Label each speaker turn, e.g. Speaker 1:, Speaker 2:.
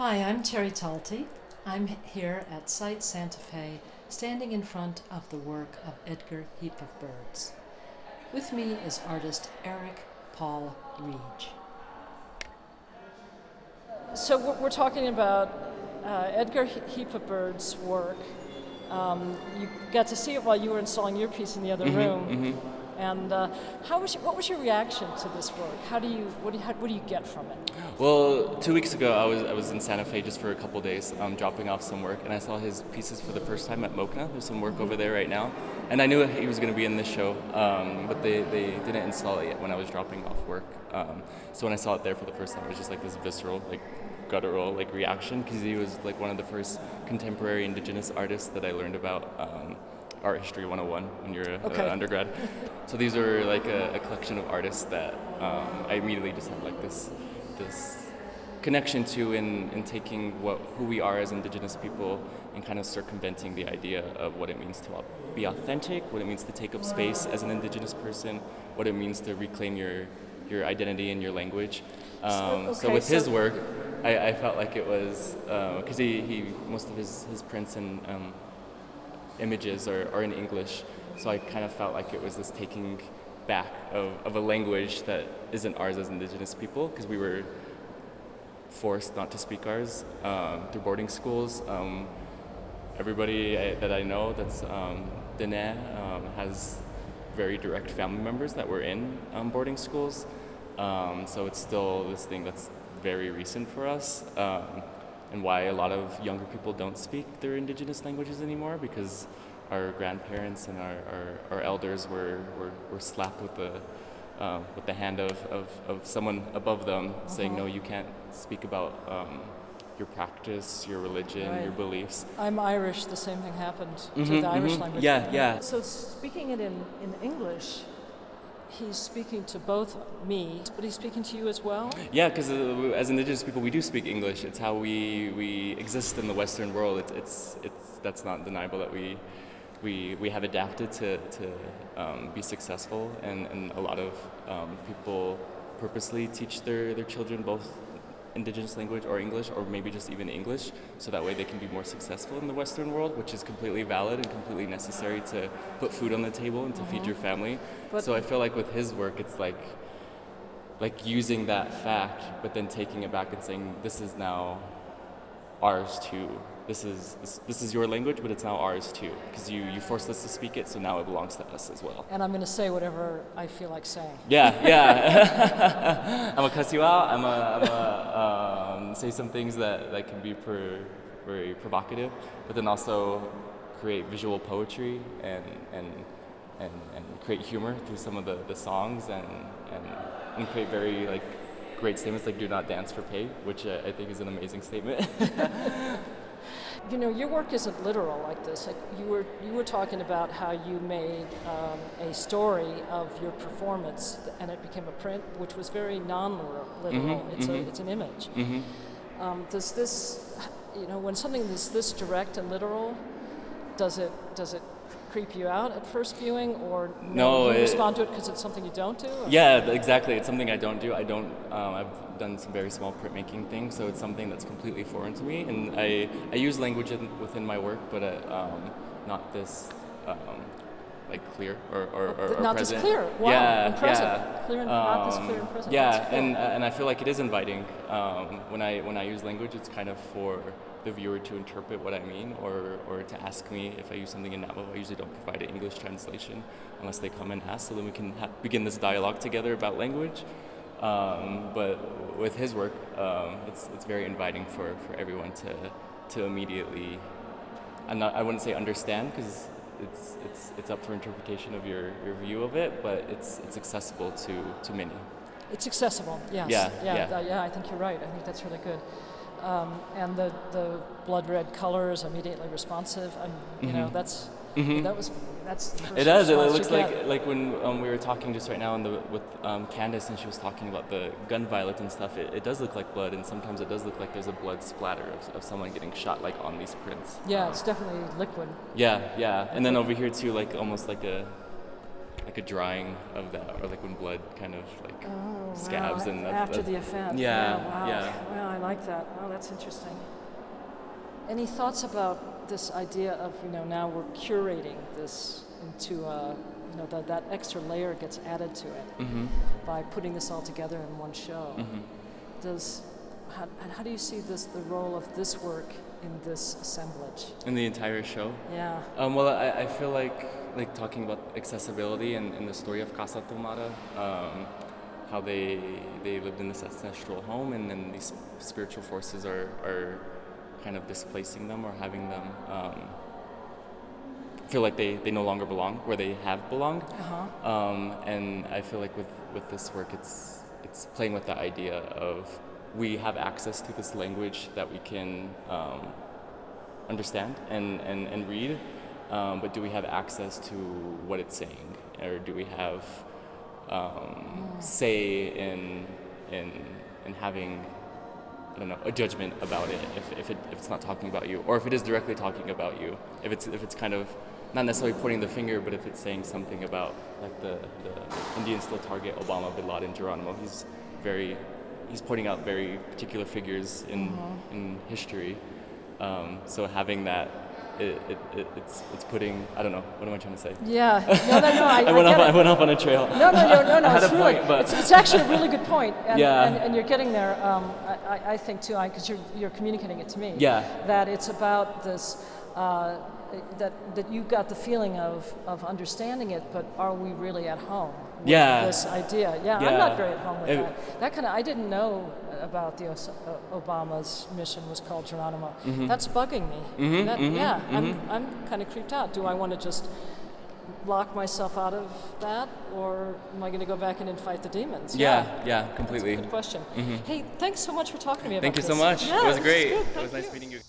Speaker 1: Hi, I'm Terry Talty. I'm here at Site Santa Fe, standing in front of the work of Edgar Heap of Birds. With me is artist Eric-Paul Riege. So we're talking about Edgar Heap of Birds' work. You got to see it while you were installing your piece in the other room.
Speaker 2: Mm-hmm.
Speaker 1: And what was your reaction to this work? What do you get from it?
Speaker 2: Well, 2 weeks ago, I was in Santa Fe just for a couple days, dropping off some work, and I saw his pieces for the first time at Mokna. There's some work over there right now, and I knew he was going to be in this show, but they didn't install it yet when I was dropping off work. So when I saw it there for the first time, it was just like this visceral, guttural reaction, because he was like one of the first contemporary indigenous artists that I learned about. Art History 101 when you're an undergrad. So these are like a collection of artists that I immediately just had like this connection to in taking who we are as indigenous people and kind of circumventing the idea of what it means to be authentic, what it means to take up space as an indigenous person, what it means to reclaim your identity and your language. So with his work, I felt like it was, because he most of his prints and images are in English, so I kind of felt like it was this taking back of a language that isn't ours as indigenous people, because we were forced not to speak ours through boarding schools. Everybody that I know that's Dene has very direct family members that were in boarding schools, so it's still this thing that's very recent for us. And why a lot of younger people don't speak their indigenous languages anymore, because our grandparents and our elders were slapped with the hand of someone above them saying, no, you can't speak about your practice, your religion, your beliefs.
Speaker 1: I'm Irish, the same thing happened to the Irish language.
Speaker 2: Yeah.
Speaker 1: So speaking it in English, he's speaking to both me, but he's speaking to you as well?
Speaker 2: Yeah, because as indigenous people, we do speak English. It's how we exist in the Western world. It's that's not deniable that we have adapted to be successful, and a lot of people purposely teach their children both indigenous language or English, or maybe just even English, so that way they can be more successful in the Western world, which is completely valid and completely necessary to put food on the table and to feed your family. So I feel like with his work, it's like using that fact, but then taking it back and saying, this is now ours too. This is your language, but it's now ours too, because you forced us to speak it, so now it belongs to us as well.
Speaker 1: And I'm going to say whatever I feel like saying.
Speaker 2: Yeah. I'm a cuss you out. I'm a say some things that can be very provocative, but then also create visual poetry and create humor through some of the songs and create very great statements like "Do not dance for pay," which I think is an amazing statement.
Speaker 1: You know, your work isn't literal like this. Like you were talking about how you made a story of your performance, and it became a print, which was very non-literal. It's an image. Does this, when something is this direct and literal, does it creep you out at first viewing, or
Speaker 2: no?
Speaker 1: You respond to it because it's something you don't do? Or?
Speaker 2: Yeah, exactly. It's something I don't do. I've done some very small printmaking things, so it's something that's completely foreign to me. And I use language within my work, but not this clear or
Speaker 1: not
Speaker 2: present.
Speaker 1: This clear. Wow.
Speaker 2: Yeah,
Speaker 1: and present.
Speaker 2: yeah.
Speaker 1: Clear and not this clear and present.
Speaker 2: Yeah,
Speaker 1: cool.
Speaker 2: and I feel like it is inviting. When I use language, it's kind of for the viewer to interpret what I mean, or to ask me if I use something in Navajo. I usually don't provide an English translation unless they come and ask, so then we can begin this dialogue together about language. But with his work, it's very inviting for everyone to immediately, I wouldn't say understand, because it's up for interpretation of your view of it, but it's accessible to many. It's accessible,
Speaker 1: yes. Yeah, I think you're right. I think that's really good. And the blood red color is immediately responsive. That's the first
Speaker 2: it does. It looks
Speaker 1: get.
Speaker 2: like when we were talking just right now with Candace, and she was talking about the gun violence and stuff. It does look like blood, and sometimes it does look like there's a blood splatter of someone getting shot on these prints.
Speaker 1: Yeah, it's definitely liquid.
Speaker 2: Yeah, and then over here too, almost like a like a drawing of that, or like when blood kind of like
Speaker 1: Oh,
Speaker 2: scabs
Speaker 1: wow.
Speaker 2: and
Speaker 1: After the event.
Speaker 2: Yeah,
Speaker 1: Wow.
Speaker 2: yeah.
Speaker 1: Well, I like that. Oh, that's interesting. Any thoughts about this idea of, now we're curating this into, that extra layer gets added to it by putting this all together in one show. How do you see the role of this work in this assemblage?
Speaker 2: In the entire show?
Speaker 1: Yeah.
Speaker 2: Well, I feel like talking about accessibility and in the story of Casa Tomado, how they lived in this ancestral home, and then these spiritual forces are kind of displacing them or having them feel like they no longer belong where they have belonged. And I feel like with this work, it's playing with the idea of we have access to this language that we can understand and read, but do we have access to what it's saying, or do we have say in having, I don't know, a judgment about it if it's not talking about you, or if it is directly talking about you, if it's kind of not necessarily pointing the finger, but if it's saying something about, like the Indians still target Obama, Bin Laden, Geronimo. He's pointing out very particular figures in history. So having that, it's putting, I don't know, what am I trying to say?
Speaker 1: Yeah, no, I
Speaker 2: went off on a trail.
Speaker 1: No,
Speaker 2: had
Speaker 1: it's
Speaker 2: a
Speaker 1: really,
Speaker 2: point, but
Speaker 1: it's actually a really good point, and,
Speaker 2: Yeah.
Speaker 1: and you're getting there. I think too, because you're communicating it to me.
Speaker 2: Yeah.
Speaker 1: That it's about this, that you got the feeling of understanding it, but are we really at home? With
Speaker 2: Yeah.
Speaker 1: This idea. Yeah, I'm
Speaker 2: Yeah.
Speaker 1: not very at home with
Speaker 2: It-
Speaker 1: that. That kind of, I didn't know about the Obama's mission was called Geronimo. That's bugging me. I'm kind of creeped out. Do I want to just lock myself out of that, or am I going to go back in and fight the demons?
Speaker 2: Yeah,
Speaker 1: That's
Speaker 2: completely.
Speaker 1: a good question. Hey, thanks so much for talking to me about
Speaker 2: Thank you
Speaker 1: this.
Speaker 2: so much.
Speaker 1: Yeah,
Speaker 2: It was
Speaker 1: this is
Speaker 2: great.
Speaker 1: good.
Speaker 2: It was
Speaker 1: Thank
Speaker 2: nice
Speaker 1: you.
Speaker 2: meeting you.